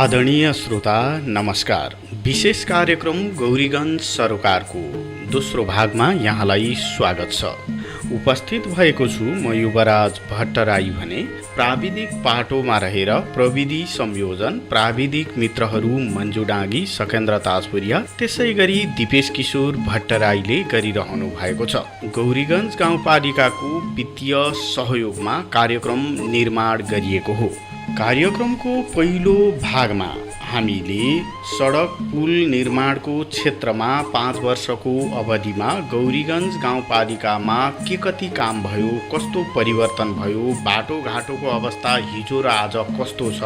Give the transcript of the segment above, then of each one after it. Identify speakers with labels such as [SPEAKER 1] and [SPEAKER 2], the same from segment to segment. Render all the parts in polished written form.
[SPEAKER 1] आदरणीय श्रोता नमस्कार। विशेष कार्यक्रम गौरीगञ्ज सरोकारको दोस्रो भागमा यहाँलाई स्वागत छ। उपस्थित भएको छु म युवराज भट्टराई भने प्राविधिक पाटोमा रहेर प्रविधि संयोजन प्राविधिक मित्रहरू मन्जु डाँगी सकेन्द्र ताजपुरिया त्यसै गरी दिपेश किशोर भट्टराईले गरिरहनु भएको छ। गौरीगञ्ज गाउँपालिकाको वित्तीय सहयोगमा कार्यक्रम निर्माण गरिएको हो। कार्यक्रमको पहिलो भागमा हामीले सडक पुल निर्माणको क्षेत्रमा 5 वर्षको अवधिमा गौरीगञ्ज गाउँपालिकामा के कति काम भयो, कस्तो परिवर्तन भयो, बाटोघाटोको अवस्था हिजो र आज कस्तो छ,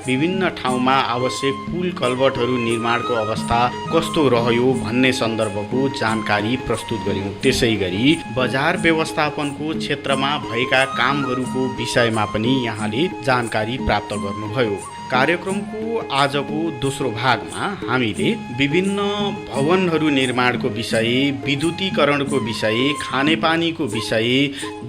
[SPEAKER 1] विभिन्न ठाउँमा आवश्यक पुल कल्भर्टहरू निर्माणको अवस्था कस्तो रह्यो भन्ने सन्दर्भको जानकारी प्रस्तुत गर्यौं। त्यसै गरी बजार व्यवस्थापनको क्षेत्रमा भएका कामहरूको विषयमा पनि यहाँले जानकारी प्राप्त गर्नुभयो। कार्यक्रमको आजको दोस्रो भागमा हामीले विभिन्न भवनहरू निर्माणको विषय, विद्युतीकरणको विषय, खानेपानीको विषय,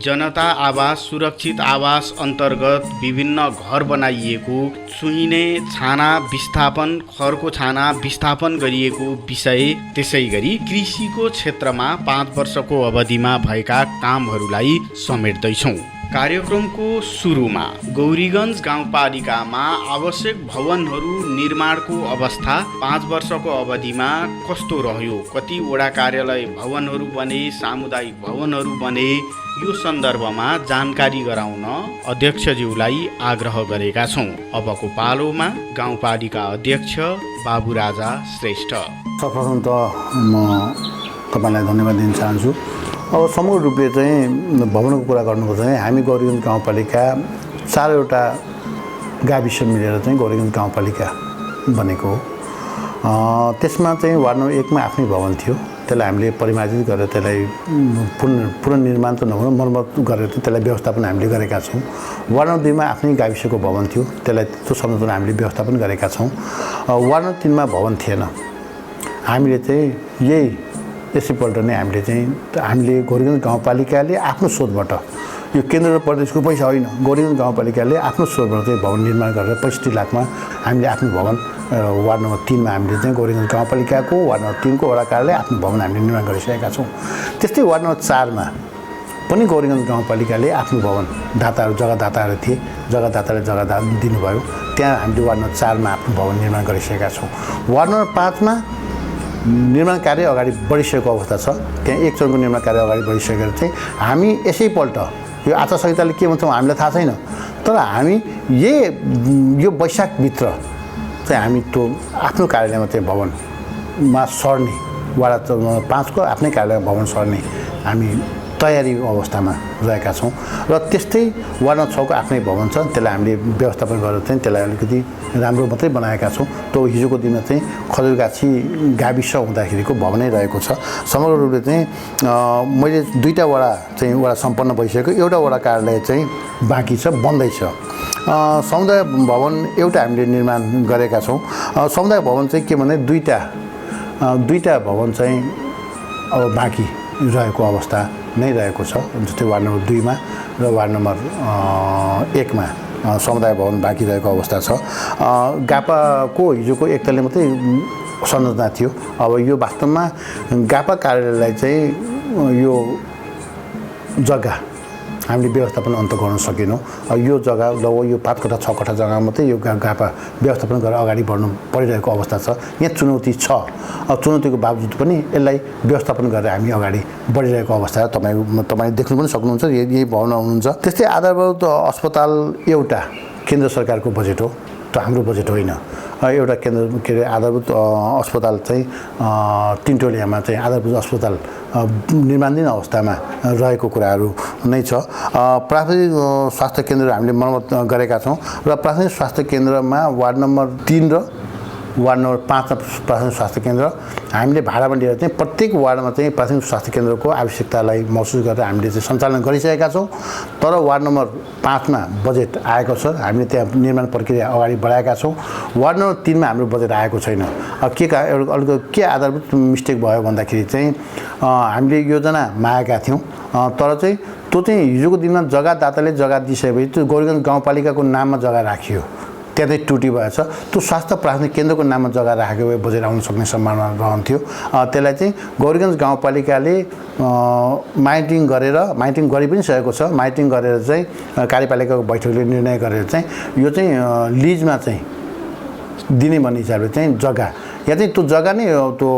[SPEAKER 1] जनता आवास सुरक्षित आवास अन्तर्गत विभिन्न घर बनाइएको, चुहिने छाना विस्थापन, खरको छाना विस्थापन गरिएको विषय, त्यसै गरी कृषिको क्षेत्रमा 5 वर्षको अवधिमा भएका कामहरूलाई समेट्दैछौँ। कार्यक्रमको सुरुमा गौरीगञ्ज गाउँपालिकामा आवश्यक भवनहरू निर्माणको अवस्था 5 वर्षको अवधिमा कस्तो रह्यो, कतिवटा कार्यालय भवनहरू बने, सामुदायिक भवनहरू बने, यो सन्दर्भमा जानकारी गराउन अध्यक्षज्यूलाई आग्रह गरेका छौँ। अबको पालोमा गाउँपालिका अध्यक्ष बाबु राजा श्रेष्ठ।
[SPEAKER 2] सर्वप्रथम त म तपाईलाई धन्यवाद दिन चाहन्छु। अब समग्र रूपले चाहिँ भवनको कुरा गर्नुको चाहिँ हामी गौरीगञ्ज गाउँपालिका 4वटा गाविस मिलेर चाहिँ गौरीगञ्ज गाउँपालिका बनेको हो। त्यसमा चाहिँ वार्ड नम्बर 1 मा आफ्नै भवन थियो। त्यसलाई हामीले परिमार्जित गरेर त्यसलाई पुनर्निर्माण त नभएर मर्मत गरेर त्यसलाई व्यवस्थापन हामीले गरेका छौँ। वार्ड नम्बर 2 मा आफ्नै गाविसको भवन थियो, त्यसलाई त्यो संरचना हामीले व्यवस्थापन गरेका छौँ। वार्ड नम्बर 3 मा भवन थिएन। हामीले चाहिँ यही यसैपल्ट नै हामीले गौरीगञ्ज गाउँपालिकाले आफ्नो स्रोतबाट, यो केन्द्र र प्रदेशको पैसा होइन, गौरीगञ्ज गाउँपालिकाले आफ्नो स्रोतबाट चाहिँ भवन निर्माण गरेर 65 लाखमा हामीले आफ्नो भवन वार्ड नम्बर 3 मा हामीले चाहिँ गौरीगञ्ज गाउँपालिकाको वार्ड नम्बर 3 को वडा कार्यालय आफ्नो भवन हामीले निर्माण गरिसकेका छौँ। त्यस्तै वार्ड नम्बर 4 मा पनि गौरीगञ्ज गाउँपालिकाले आफ्नो भवन जग्गादाताहरू थिए, जग्गादाताले जग्गा दिनुभयो, त्यहाँ हामीले वार्ड नम्बर 4 मा आफ्नो भवन निर्माण गरिसकेका छौँ। वार्ड नम्बर 5 मा निर्माण कार्य अगाडि बढिसकेको अवस्था छ। त्यहाँ एक चरणको निर्माण कार्य अगाडि बढिसकेर चाहिँ हामी यसैपल्ट यो आचार संहिताले के भन्छौँ हामीलाई थाहा छैन, तर हामी यो वैशाखभित्र चाहिँ हामी त्यो आफ्नो कार्यालयमा चाहिँ भवनमा सर्ने, वार्ड नम्बर 5 को आफ्नै कार्यालयमा भवन सर्ने हामी तयारी अवस्थामा रहेका छौँ। र त्यस्तै वार्ड नम्बर 6 को आफ्नै भवन छ, त्यसलाई हामीले व्यवस्थापन गरेर चाहिँ त्यसलाई अलिकति राम्रो मात्रै बनाएका छौँ। त्यो हिजोको दिनमा चाहिँ खजुरगाछी गाविस हुँदाखेरिको भवनै रहेको छ। समग्र रूपले चाहिँ मैले 2टा वडा चाहिँ वडा सम्पन्न भइसक्यो, एउटा वडा कार्यालय चाहिँ बाँकी छ, बन्दैछ। समुदाय भवन एउटा हामीले निर्माण गरेका छौँ। समुदाय भवन चाहिँ के भने दुईटा भवन चाहिँ अब बाँकी रहेको अवस्था नै रहेको छ। जस्तै वार्ड नम्बर 2 मा र वार्ड नम्बर 1 मा समुदाय भवन बाँकी रहेको अवस्था छ। गापाको हिजोको एक तले मात्रै संरचना थियो। अब यो वास्तवमा गापा कार्यालयलाई चाहिँ यो जग्गा हामीले व्यवस्थापन अन्त गर्न सकेनौँ। यो जग्गा लगभग यो 5 कठा 6 कठा जग्गा मात्रै यो गापा व्यवस्थापन गरेर अगाडि बढ्नु परिरहेको अवस्था छ। यहाँ चुनौती छ। चुनौतीको बावजुद पनि यसलाई व्यवस्थापन गरेर हामी अगाडि बढिरहेको अवस्था छ। तपाईँ देख्नु पनि सक्नुहुन्छ, यही भवन हुनुहुन्छ। त्यस्तै आधारभूत अस्पताल एउटा केन्द्र सरकारको बजेट हो, त्यो हाम्रो बजेट होइन। एउटा आधारभूत अस्पताल चाहिँ तिनटोलियामा चाहिँ आधारभूत अस्पताल निर्माणाधीन अवस्थामा रहेको कुराहरू नै छ। प्राथमिक स्वास्थ्य केन्द्र हामीले मर्मत गरेका छौँ र प्राथमिक स्वास्थ्य केन्द्रमा वार्ड नम्बर 3 र वार्ड नम्बर 5 प्राथमिक स्वास्थ्य केन्द्र हामीले भाडामा लिएर चाहिँ प्रत्येक वार्डमा चाहिँ प्राथमिक स्वास्थ्य केन्द्रको आवश्यकतालाई महसुस गरेर हामीले चाहिँ सञ्चालन गरिसकेका छौँ। तर वार्ड नम्बर 5 मा बजेट आएको छ, हामीले त्यहाँ निर्माण प्रक्रिया अगाडि बढाएका छौँ। वार्ड नम्बर 3 मा हाम्रो बजेट आएको छैन। के आधारभूत मिस्टेक भयो भन्दाखेरि चाहिँ हामीले योजना मागेका थियौँ, तर चाहिँ त्यो चाहिँ हिजोको दिनमा जग्गादाताले जग्गा दिइसकेपछि त्यो गौरीगञ्ज गाउँपालिकाको नाममा जग्गा राखियो। त्यहाँ चाहिँ त्रुटि भएछ। त्यो स्वास्थ्य प्राथमिक केन्द्रको नाममा जग्गा राखेको भए बजेर आउन सक्ने सम्भावना रहन्थ्यो। त्यसलाई चाहिँ गौरीगञ्ज गाउँपालिकाले माइटिङ गरि पनि सकेको छ। माइटिङ गरेर चाहिँ कार्यपालिकाको बैठकले निर्णय गरेर चाहिँ यो चाहिँ लिजमा चाहिँ दिने भन्ने हिसाबले चाहिँ जग्गा या चाहिँ त्यो जग्गा नै त्यो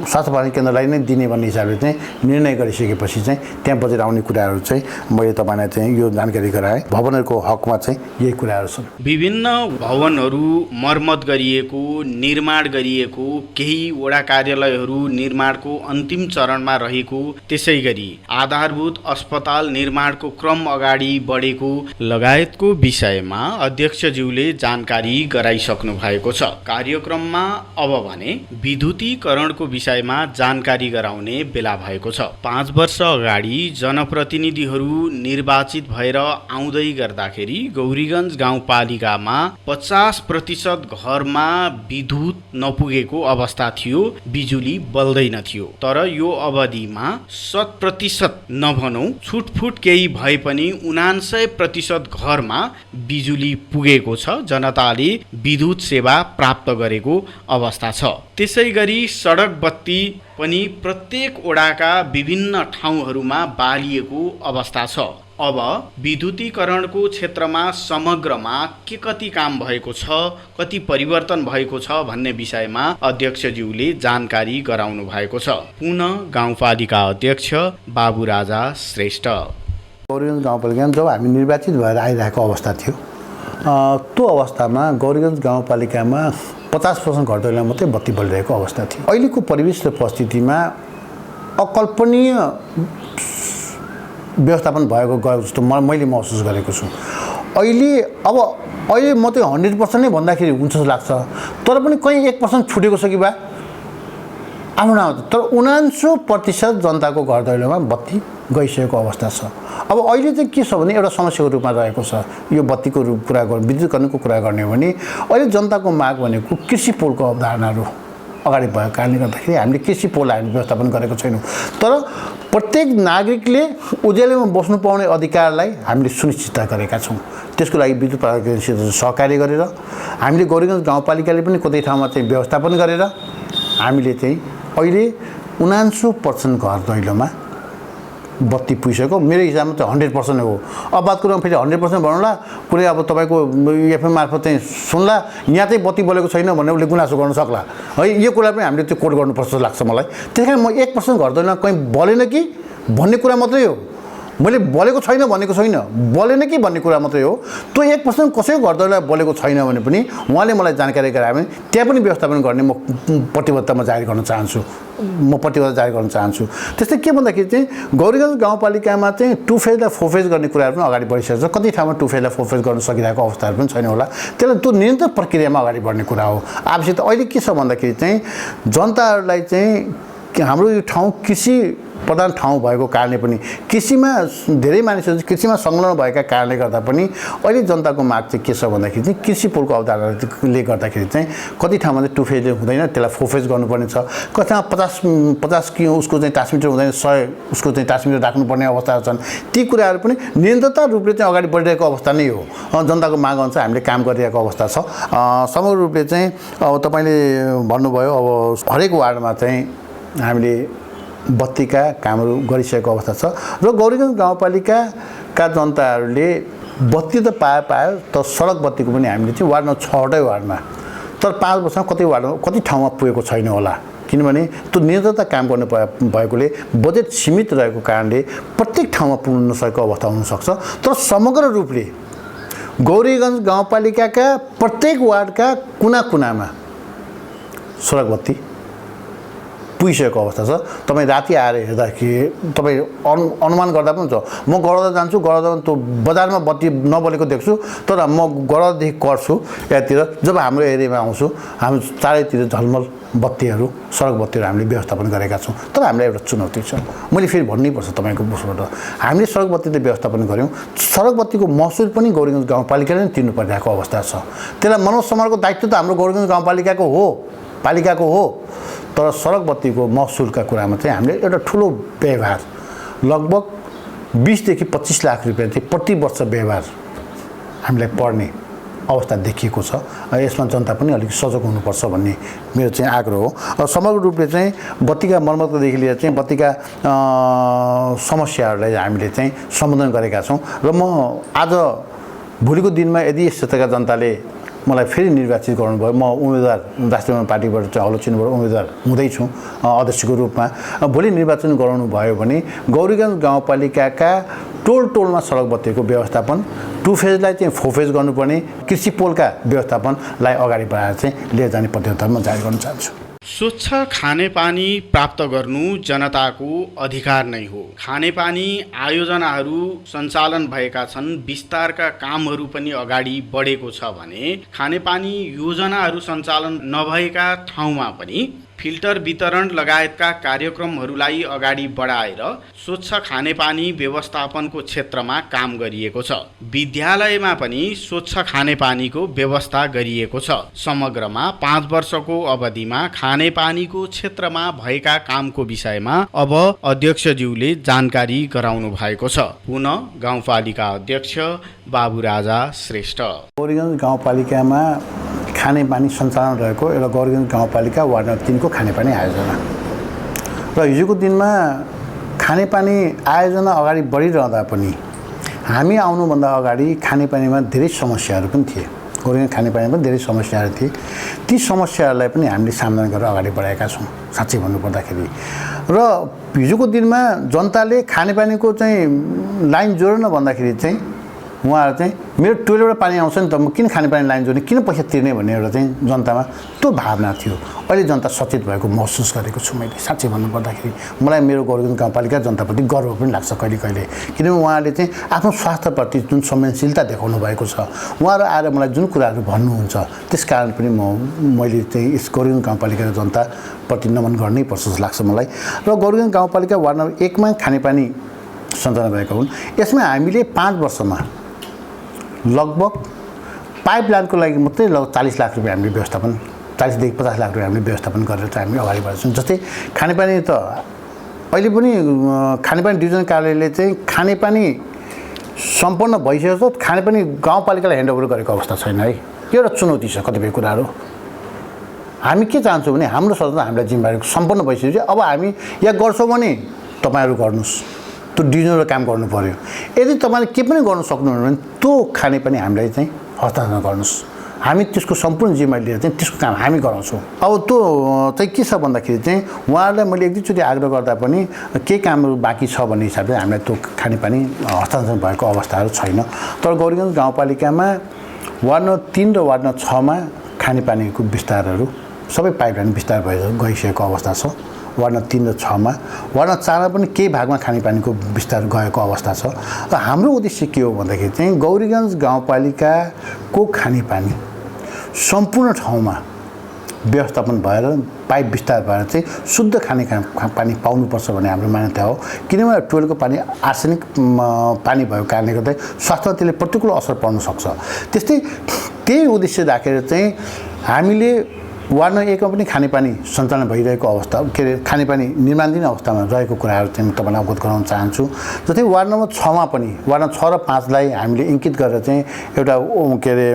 [SPEAKER 2] स्वास्थ्य प्राथमिक केन्द्रलाई नै दिने भन्ने हिसाबले चाहिँ निर्णय गरिसकेपछि चाहिँ त्यहाँ बजेर आउने कुराहरू चाहिँ मैले तपाईँलाई चाहिँ यो जानकारी गराएँ। भवनहरूको हकमा चाहिँ यही कुराहरू छन्।
[SPEAKER 1] विभिन्न भवनहरू मर्मत गरिएको, निर्माण गरिएको, केही वडा कार्यालयहरू निर्माणको अन्तिम चरणमा रहेको, त्यसै गरी आधारभूत अस्पताल निर्माणको क्रम अगाडि बढेको लगायतको विषयमा अध्यक्षज्यूले जानकारी गराइसक्नु भएको छ। कार्यक्रममा अब भने विद्युतीकरणको विषयमा जानकारी गराउने बेला भएको छ। 5 वर्ष अगाडि जनप्रतिनिधिहरू निर्वाचित भएर आउँदै गर्दाखेरि गौरीगञ्ज गाउँपालिकामा 50% घरमा विद्युत नपुगेको अवस्था थियो, बिजुली बल्दैन थियो। तर यो अवधिमा 100% नभनौं छुटफुट केही भए पनि 99% घरमा बिजुली पुगेको छ। जनताले विद्युत सेवा प्राप्त गरेको अवस्था छ। त्यसै गरी सडक बत्ती पनि प्रत्येक वडाका विभिन्न ठाउँहरूमा बालिएको अवस्था छ। अब विद्युतीकरणको क्षेत्रमा समग्रमा के कति काम भएको छ, कति परिवर्तन भएको छ भन्ने विषयमा अध्यक्षज्यूले जानकारी गराउनु भएको छ। पुनः गाउँपालिका अध्यक्ष बाबु राजा श्रेष्ठ।
[SPEAKER 2] गौरीगञ्ज गाउँपालिकामा जब हामी निर्वाचित भएर आइरहेको अवस्था थियो, त्यो अवस्थामा गौरीगञ्ज गाउँपालिकामा 50% घर दैलोमा मात्रै बत्ती बलिरहेको अवस्था थियो। अहिलेको परिवेश र परिस्थितिमा अकल्पनीय व्यवस्थापन भएको गएको जस्तो मैले महसुस गरेको छु। अहिले म चाहिँ 100% नै भन्दाखेरि हुन्छ जस्तो लाग्छ, तर पनि कहीँ 1% छुटेको छ कि बा आफ्नो नाम। तर 99% जनताको घर दैलोमा बत्ती गइसकेको अवस्था छ। अब अहिले चाहिँ के छ भने एउटा समस्याको रूपमा रहेको छ। यो बत्तीको कुरा गर्नु, विद्युतीकरणको कुरा गर्ने हो भने अहिले जनताको माग भनेको कृषि पोलको अवधारणाहरू अगाडि भएको कारणले गर्दाखेरि हामीले कृषि पोल हामीले व्यवस्थापन गरेको छैनौँ। तर प्रत्येक नागरिकले उज्यालोमा बस्नु पाउने अधिकारलाई हामीले सुनिश्चित गरेका छौँ। त्यसको लागि विद्युत प्राधिकरणसित सहकार्य गरेर हामीले गौरीगञ्ज गाउँपालिकाले पनि कतै ठाउँमा चाहिँ व्यवस्थापन गरेर हामीले चाहिँ अहिले 99% घर दैलोमा बत्ती पुगिसक्यो। मेरो हिसाबमा त 100% हो। अब बात कुरामा फेरि 100% भनौँला, कुनै अब तपाईँको एफएम मार्फत चाहिँ सुन्ला यहाँ चाहिँ बत्ती बोलेको छैन भनेर उसले गुनासो गर्न सक्ला है। यो कुरा पनि हामीले त्यो कोड गर्नुपर्छ जस्तो लाग्छ मलाई। त्यस कारण म 1% घर दैलोमा कहीँ बलेन कि भन्ने कुरा मात्रै हो। मैले बोलेको छैन भनेको छैन, बोलेन कि भन्ने कुरा मात्रै हो। त्यो 1% कसैको घर दैलोमा बोलेको छैन भने पनि उहाँले मलाई जानकारी गरायो भने त्यहाँ पनि व्यवस्थापन गर्ने म प्रतिबद्धता जारी गर्न चाहन्छु। त्यस्तै के भन्दाखेरि चाहिँ गौरीगञ्ज गाउँपालिकामा चाहिँ 2 फेज र 4 फेज गर्ने कुराहरू पनि अगाडि बढिसकेको छ। कति ठाउँमा 2 फेज र 4 फेज गर्न सकिरहेको अवस्थाहरू पनि छैन होला। त्यसलाई त्यो निरन्तर प्रक्रियामा अगाडि बढ्ने कुरा हो। आवश्यक अहिले के छ भन्दाखेरि चाहिँ जनताहरूलाई चाहिँ हाम्रो यो ठाउँ कृषि प्रधान ठाउँ भएको कारणले पनि कृषिमा धेरै मानिसहरू कृषिमा संलग्न भएका कारणले गर्दा पनि अहिले जनताको माग चाहिँ के छ भन्दाखेरि चाहिँ कृषि पोलको अवधारणाले गर्दाखेरि चाहिँ कति ठाउँमा चाहिँ 2 फेज हुँदैन, त्यसलाई 4 फेज गर्नुपर्ने छ। कति ठाउँमा 50 कि उसको चाहिँ ट्रान्समिटर हुँदैन, 100 उसको चाहिँ ट्रान्समिटर राख्नुपर्ने अवस्थाहरू छन्। ती कुराहरू पनि निरन्तरता रूपले चाहिँ अगाडि बढिरहेको अवस्था नै हो। जनताको माग अनुसार हामीले काम गरिरहेको अवस्था छ। समग्र रूपले चाहिँ अब तपाईँले भन्नुभयो अब हरेक वार्डमा चाहिँ हामीले बत्तीका कामहरू गरिसकेको अवस्था छ र गौरीगञ्ज गाउँपालिकाका जनताहरूले बत्ती त पायो तर सडक बत्तीको पनि हामीले चाहिँ वार्ड नम्बर 6 वटै वार्डमा तर 5 वर्षमा कति ठाउँमा पुगेको छैन होला। किनभने त्यो निरन्तरता काम गर्नु भएकोले बजेट सीमित रहेको कारणले प्रत्येक ठाउँमा पुग्न नसकेको अवस्था हुनसक्छ। तर समग्र रूपले गौरीगञ्ज गाउँपालिकाका प्रत्येक वार्डका कुना कुनामा सडक बत्ती पुगिसकेको अवस्था छ। तपाईँ राति आएर हेर्दाखेरि तपाईँ अनुमान गर्दा पनि हुन्छ। म गरौँदा जान्छु, गरौँदा त्यो बजारमा बत्ती नबलेको देख्छु, तर म गरौँदादेखि कर्छु यतातिर जब हाम्रो एरियामा आउँछु हामी चारैतिर झलमल बत्तीहरू सडक बत्तीहरू हामीले व्यवस्थापन गरेका छौँ। तर हामीलाई एउटा चुनौती छ, मैले फेरि भन्नैपर्छ तपाईँको उसबाट। हामीले सडक बत्ती त व्यवस्थापन गऱ्यौँ, सडक बत्तीको महसुल पनि गौरीगञ्ज गाउँपालिकाले नै तिर्नु परिरहेको अवस्था छ। त्यसलाई मनोज सम्हालको दायित्व त हाम्रो गौरीगञ्ज गाउँपालिकाको हो, तर सडक बत्तीको महसुलका कुरामा चाहिँ हामीले एउटा ठुलो व्यवहार लगभग 20 देखि 25 लाख रुपियाँ चाहिँ प्रति वर्ष व्यवहार हामीलाई पर्ने अवस्था देखिएको छ। यसमा जनता पनि अलिक सजग हुनुपर्छ भन्ने मेरो चाहिँ आग्रह हो। समग्र रूपले चाहिँ बत्तीका मर्मतदेखि लिएर चाहिँ बत्तीका समस्याहरूलाई हामीले चाहिँ सम्बोधन गरेका छौँ र म आज भोलिको दिनमा यदि यस क्षेत्रका जनताले मलाई फेरि निर्वाचित गर्नुभयो, म उम्मेदवार राष्ट्रिय पार्टीबाट चाहिँ हलोचिनबाट उम्मेदवार हुँदैछु अध्यक्षको रूपमा, भोलि निर्वाचन गराउनु भयो भने गौरीगञ्ज गाउँपालिकाका टोल टोलमा सडक बत्तीको व्यवस्थापन, 2 फेजलाई चाहिँ 4 फेज गर्नुपर्ने, कृषि पोलका व्यवस्थापनलाई अगाडि बढाएर चाहिँ लिएर जाने प्रतिबद्धता म जारी गर्न चाहन्छु।
[SPEAKER 1] स्वच्छ खानेपानी प्राप्त गर्नु जनताको अधिकार नै हो। खानेपानी आयोजनाहरू सञ्चालन भएका छन्, विस्तारका कामहरू पनि अगाडि बढेको छ भने खानेपानी योजनाहरू सञ्चालन नभएका ठाउँमा पनि फिल्टर वितरण लगायतका कार्यक्रमहरूलाई अगाडि बढाएर स्वच्छ खानेपानी व्यवस्थापनको क्षेत्रमा काम गरिएको छ। विद्यालयमा पनि स्वच्छ खानेपानीको व्यवस्था गरिएको छ। समग्रमा 5 वर्षको अवधिमा खानेपानीको क्षेत्रमा भएका कामको विषयमा अब अध्यक्षज्यूले जानकारी गराउनु भएको छ। पुनः गाउँपालिका अध्यक्ष बाबु राजा श्रेष्ठ।
[SPEAKER 2] गौरीगञ्ज गाउँपालिकामा खानेपानी सञ्चालन रहेको एउटा गौरीगञ्ज गाउँपालिका वार्ड नम्बर 3 को खानेपानी आयोजना र हिजोको दिनमा खानेपानी आयोजना अगाडि बढिरहँदा पनि हामी आउनुभन्दा अगाडि खानेपानीमा धेरै समस्याहरू पनि थिए। गौरीगञ्ज खानेपानीमा पनि धेरै समस्याहरू थिए। ती समस्याहरूलाई पनि हामीले समाधान गरेर अगाडि बढाएका छौँ साँच्चै भन्नुपर्दाखेरि। र हिजोको दिनमा जनताले खानेपानीको चाहिँ लाइन जोड्न भन्दाखेरि चाहिँ उहाँहरू चाहिँ मेरो टोइलेटबाट पानी आउँछ नि त, म किन खानेपानी लाइन जोड्ने, किन पैसा तिर्ने भन्ने एउटा चाहिँ जनतामा त्यो भावना थियो। अहिले जनता सचेत भएको महसुस गरेको छु मैले। साँच्चै भन्नुपर्दाखेरि मलाई मेरो गौरीगञ्ज गाउँपालिका जनताप्रति गर्व पनि लाग्छ कहिले कहिले, किनभने उहाँहरूले चाहिँ आफ्नो स्वास्थ्यप्रति जुन संवेदनशीलता देखाउनु भएको छ। उहाँहरू आएर मलाई जुन कुराहरू भन्नुहुन्छ त्यस कारण पनि मैले चाहिँ यस गौरीगञ्ज गाउँपालिकाको जनताप्रति नमन गर्नै पर्छ जस्तो लाग्छ मलाई। र गौरीगञ्ज गाउँपालिका वार्ड नम्बर 1 मा खानेपानी सञ्चालन भएको हुन्। यसमा हामीले 5 वर्षमा लगभग पाइपलाइनको लागि मात्रै लगभग 40 लाख रुपियाँ हामीले व्यवस्थापन, 40 देखि 50 लाख रुपियाँ हामीले व्यवस्थापन गरेर चाहिँ हामी अगाडि बढेका छौँ। जस्तै खानेपानी त अहिले पनि खानेपानी डिभिजन कार्यालयले चाहिँ खानेपानी सम्पन्न भइसकेको छ, खानेपानी गाउँपालिकालाई ह्यान्डओभर गरेको अवस्था छैन है। यो एउटा चुनौती छ कतिपय कुराहरू। हामी के चाहन्छौँ भने हाम्रो सरकार हामीलाई जिम्मेवारी सम्पन्न भइसकेपछि अब हामी या गर्छौँ भने तपाईँहरू गर्नुहोस्, त्यो डिभिजनल काम गर्नु पर्यो। यदि तपाईँले के पनि गर्न सक्नुहुन्न भने त्यो खानेपानी हामीलाई चाहिँ हस्तान्तरण गर्नुहोस्, हामी त्यसको सम्पूर्ण जिम्मेवारी लिएर चाहिँ त्यसको काम हामी गराउँछौँ। अब त्यो चाहिँ के छ भन्दाखेरि चाहिँ उहाँहरूलाई मैले एक दुईचोटि आग्रह गर्दा पनि केही कामहरू बाँकी छ भन्ने हिसाबले हामीलाई त्यो खानेपानी हस्तान्तरण भएको अवस्थाहरू छैन। तर गौरीगञ्ज गाउँपालिकामा वार्ड नम्बर 3 र वार्ड नम्बर 6 मा खानेपानीको विस्तारहरू सबै पाइपलाइन विस्तार भएर गइसकेको अवस्था छ। वार्ड नम्बर 3 र 6 मा, वार्ड नम्बर 4 मा पनि केही भागमा खानेपानीको विस्तार गएको अवस्था छ। र हाम्रो उद्देश्य के हो भन्दाखेरि चाहिँ गौरीगञ्ज गाउँपालिकाको खानेपानी सम्पूर्ण ठाउँमा व्यवस्थापन भएर पाइप विस्तार भएर चाहिँ शुद्ध पानी पाउनुपर्छ भन्ने हाम्रो मान्यता हो। किनभने टोइलेटको पानी आर्सेनिक पानी भएको कारणले गर्दा स्वास्थ्यमा त्यसले प्रतिकूल असर पर्न सक्छ। त्यस्तै त्यही उद्देश्य राखेर चाहिँ हामीले वार्ड नम्बर 1 मा पनि खानेपानी सञ्चालन भइरहेको अवस्था, के अरे खानेपानी निर्माणाधीन अवस्थामा रहेको कुराहरू चाहिँ तपाईँलाई अवगत गराउन चाहन्छु। जस्तै वार्ड नम्बर 6 मा पनि वार्ड नम्बर 6 र 5 लाई हामीले इङ्कित गरेर चाहिँ एउटा के अरे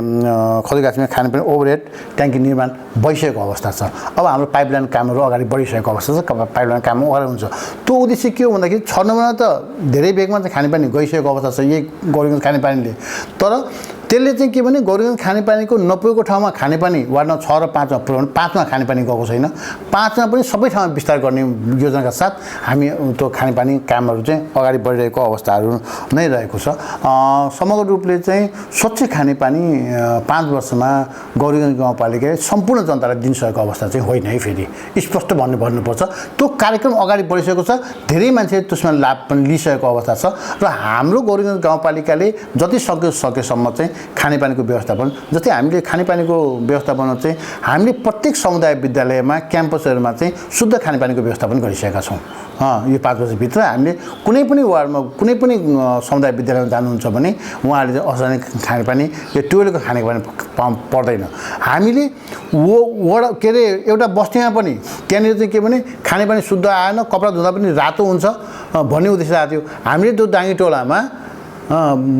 [SPEAKER 2] खदीगाछीमा खानेपानी ओभरहेड ट्याङ्की निर्माण भइसकेको अवस्था छ। अब हाम्रो पाइपलाइन कामहरू अगाडि बढिसकेको अवस्था छ। पाइपलाइन काम अगाडि हुन्छ। त्यो उद्देश्य के हो भन्दाखेरि 6 नम्बरमा त धेरै बेगमा चाहिँ खानेपानी गइसकेको अवस्था छ यही गौरीगञ्ज खानेपानीले। तर त्यसले चाहिँ के भने गौरीगञ्ज खानेपानीको नपुगेको ठाउँमा खानेपानी वार्ड नम्बर 6 र 5 मा पुर्याउनु, 5 मा खानेपानी गएको छैन। 5 मा पनि सबै ठाउँमा विस्तार गर्ने योजनाका साथ हामी त्यो खानेपानी कामहरू चाहिँ अगाडि बढिरहेको अवस्थाहरू नै रहेको छ। समग्र रूपले चाहिँ स्वच्छ खानेपानी 5 वर्षमा गौरीगञ्ज गाउँपालिकाले सम्पूर्ण जनतालाई दिनसकेको अवस्था चाहिँ होइन है। फेरि स्पष्ट भन्नुपर्छ, त्यो कार्यक्रम अगाडि बढिसकेको छ। धेरै मान्छेले त्यसमा लाभ पनि लिइसकेको अवस्था छ। र हाम्रो गौरीगञ्ज गाउँपालिकाले जति सकेसम्म चाहिँ खानेपानीको व्यवस्थापन, जस्तै हामीले खानेपानीको व्यवस्थापनमा चाहिँ हामीले प्रत्येक समुदाय विद्यालयमा क्याम्पसहरूमा चाहिँ शुद्ध खानेपानीको व्यवस्थापन गरिसकेका छौँ। यो 5 वर्षभित्र हामीले कुनै पनि वार्डमा कुनै पनि समुदाय विद्यालयमा जानुहुन्छ भने उहाँहरूले अर्ग्यानिक खानेपानी यो टोइलेटको खानेपानी पर्दैन। हामीले वडा के अरे एउटा बस्तीमा पनि त्यहाँनिर चाहिँ के भने खानेपानी शुद्ध आएन, कपडा धुँदा पनि रातो हुन्छ भन्ने उद्देश्य आएको थियो। हामीले त्यो डाङ्गी टोलामा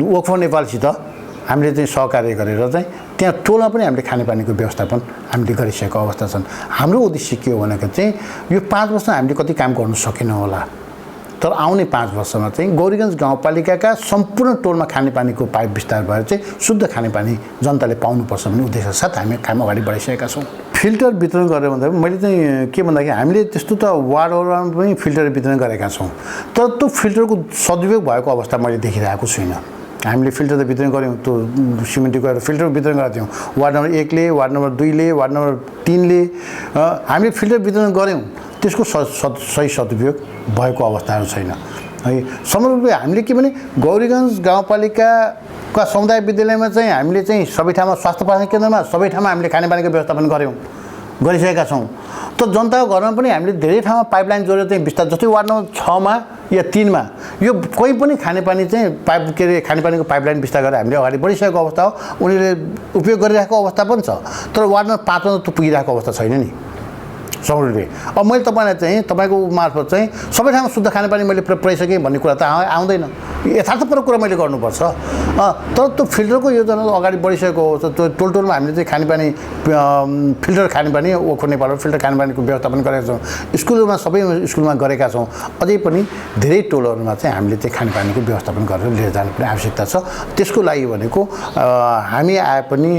[SPEAKER 2] वर्क फर नेपालसित हामीले चाहिँ सहकार्य गरेर चाहिँ त्यहाँ टोलमा पनि हामीले खानेपानीको व्यवस्थापन हामीले गरिसकेको अवस्था छन्। हाम्रो उद्देश्य के हो भनेको चाहिँ यो 5 वर्षमा हामीले कति काम गर्न सकेनौँ होला, तर आउने 5 वर्षमा चाहिँ गौरीगञ्ज गाउँपालिकाका सम्पूर्ण टोलमा खानेपानीको पाइप विस्तार भएर चाहिँ शुद्ध खानेपानी जनताले पाउनुपर्छ भन्ने उद्देश्य साथ हामी काम अगाडि बढाइसकेका छौँ। फिल्टर वितरण गरेर भन्दा मैले चाहिँ के भन्दाखेरि हामीले त्यस्तो त वार्डहरूमा पनि फिल्टर वितरण गरेका छौँ, तर त्यो फिल्टरको सदुपयोग भएको अवस्था मैले देखिरहेको छुइनँ। हामीले फिल्टर त वितरण गऱ्यौँ, त्यो सिमेन्टी गएर फिल्टर वितरण गरेका थियौँ। वार्ड नम्बर 1 ले, वार्ड नम्बर 2 ले, वार्ड नम्बर 3 ले हामीले फिल्टर वितरण गऱ्यौँ, त्यसको सही सदुपयोग भएको अवस्थाहरू छैन है। समग्र रूपले हामीले के भने गौरीगञ्ज गाउँपालिकाका समुदाय विद्यालयमा चाहिँ हामीले चाहिँ सबै ठाउँमा स्वास्थ्य प्रशासन केन्द्रमा सबै ठाउँमा हामीले खानेपानीको व्यवस्थापन गरिसकेका छौँ। तर जनताको घरमा पनि हामीले धेरै ठाउँमा पाइपलाइन जोडेर चाहिँ विस्तार, जस्तै वार्ड नम्बर 6 मा या 3 मा यो कोही पनि खानेपानी चाहिँ खानेपानीको पाइपलाइन विस्तार गरेर हामीले अगाडि बढिसकेको अवस्था हो। उनीहरूले उपयोग गरिरहेको अवस्था पनि छ, तर वार्ड नम्बर 5 मा त पुगिरहेको अवस्था छैन नि समग्रले। अब मैले तपाईँलाई चाहिँ तपाईँको मार्फत चाहिँ सबै ठाउँमा शुद्ध खानेपानी मैले पुऱ्याइसकेँ भन्ने कुरा त आउँदैन, यथार्थपरक कुरा मैले गर्नुपर्छ। तर त्यो फिल्टरको योजना अगाडि बढिसकेको हो। त्यो टोल टोलमा हामीले चाहिँ खानेपानी फिल्टर खानेपानी ओखो नेपालबाट फिल्टर खानेपानीको व्यवस्थापन गरेका छौँ। स्कुलमा सबै स्कुलमा गरेका छौँ। अझै पनि धेरै टोलहरूमा चाहिँ हामीले चाहिँ खानेपानीको व्यवस्थापन गरेर लिएर जानुपर्ने आवश्यकता छ। त्यसको लागि भनेको हामी आए पनि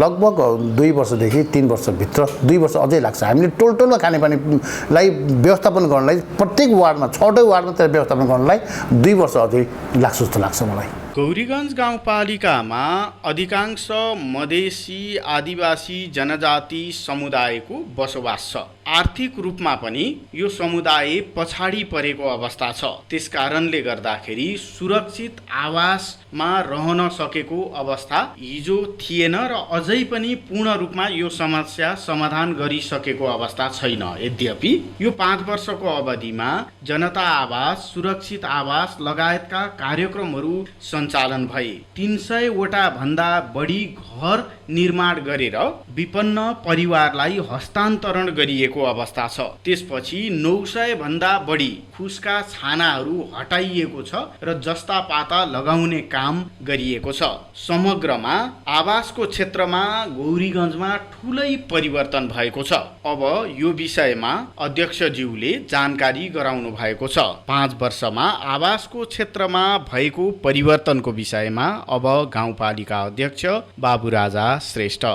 [SPEAKER 2] लगभग 2 वर्षदेखि 3 वर्षभित्र 2 वर्ष अझै लाग्छ। हामीले टोल टोलमा खानेपानीलाई व्यवस्थापन गर्नलाई प्रत्येक वार्डमा 6वटै वार्डमा त्यसलाई व्यवस्थापन गर्नलाई 2 वर्ष अझै लाग्छ जस्तो लाग्छ मलाई।
[SPEAKER 1] गौरीगञ्ज गाउँपालिकामा अधिकांश मधेसी आदिवासी जनजाति समुदायको बसोबास छ। आर्थिक रूपमा पनि यो समुदाय पछाडि परेको अवस्था छ। त्यसकारणले गर्दाखेरि सुरक्षित आवासमा रहन सकेको अवस्था हिजो थिएन र अझै पनि पूर्ण रूपमा यो समस्या समाधान गरिसकेको अवस्था छैन। यद्यपि यो 5 वर्षको अवधिमा जनता आवास, सुरक्षित आवास लगायतका कार्यक्रमहरू सञ्चालन भए। 300 वटा भन्दा बढी घर निर्माण गरेर विपन्न परिवारलाई हस्तान्तरण गरिएको अवस्था छ। त्यसपछि 900 भन्दा बढी फुसका छानाहरू हटाइएको छ र जस्ता पाता लगाउने काम गरिएको छ। समग्रमा आवासको क्षेत्रमा गौरीगञ्जमा ठुलै परिवर्तन भएको छ। अब यो विषयमा अध्यक्षज्यूले जानकारी गराउनु भएको छ। 5 वर्षमा आवासको क्षेत्रमा भएको परिवर्तनको विषयमा अब गाउँपालिका अध्यक्ष बाबु राजा श्रेष्ठ।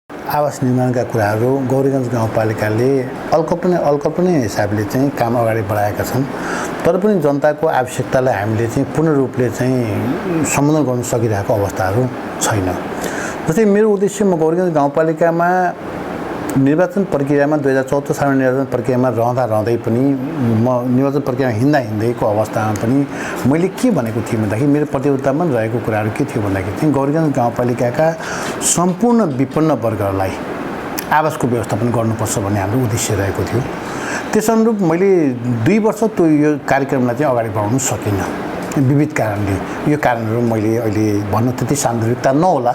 [SPEAKER 2] आवास निर्माणका कुराहरू गौरीगञ्ज गाउँपालिकाले अल्कल्पनीय हिसाबले चाहिँ काम अगाडि बढाएका छन्, तर पनि जनताको आवश्यकतालाई हामीले चाहिँ पूर्ण रूपले चाहिँ सम्बोधन गर्न सकिरहेको अवस्थाहरू छैन। जस्तै मेरो उद्देश्य, म गौरीगञ्ज गाउँपालिकामा निर्वाचन प्रक्रियामा 2014 सालमा निर्वाचन प्रक्रियामा रहँदै पनि म निर्वाचन प्रक्रियामा हिँड्दैको अवस्थामा पनि मैले के भनेको थिएँ भन्दाखेरि मेरो प्रतिबद्धतामा रहेको कुराहरू के थियो भन्दाखेरि चाहिँ गौरीगञ्ज गाउँपालिकाका सम्पूर्ण विपन्न वर्गहरूलाई आवासको व्यवस्थापन गर्नुपर्छ भन्ने हाम्रो उद्देश्य रहेको थियो। त्यसअनुरूप मैले 2 वर्ष त्यो यो कार्यक्रमलाई चाहिँ अगाडि बढाउन सकिनँ विविध कारणले। यो कारणहरू मैले अहिले भन्न त्यति सान्दर्भिकता नहोला।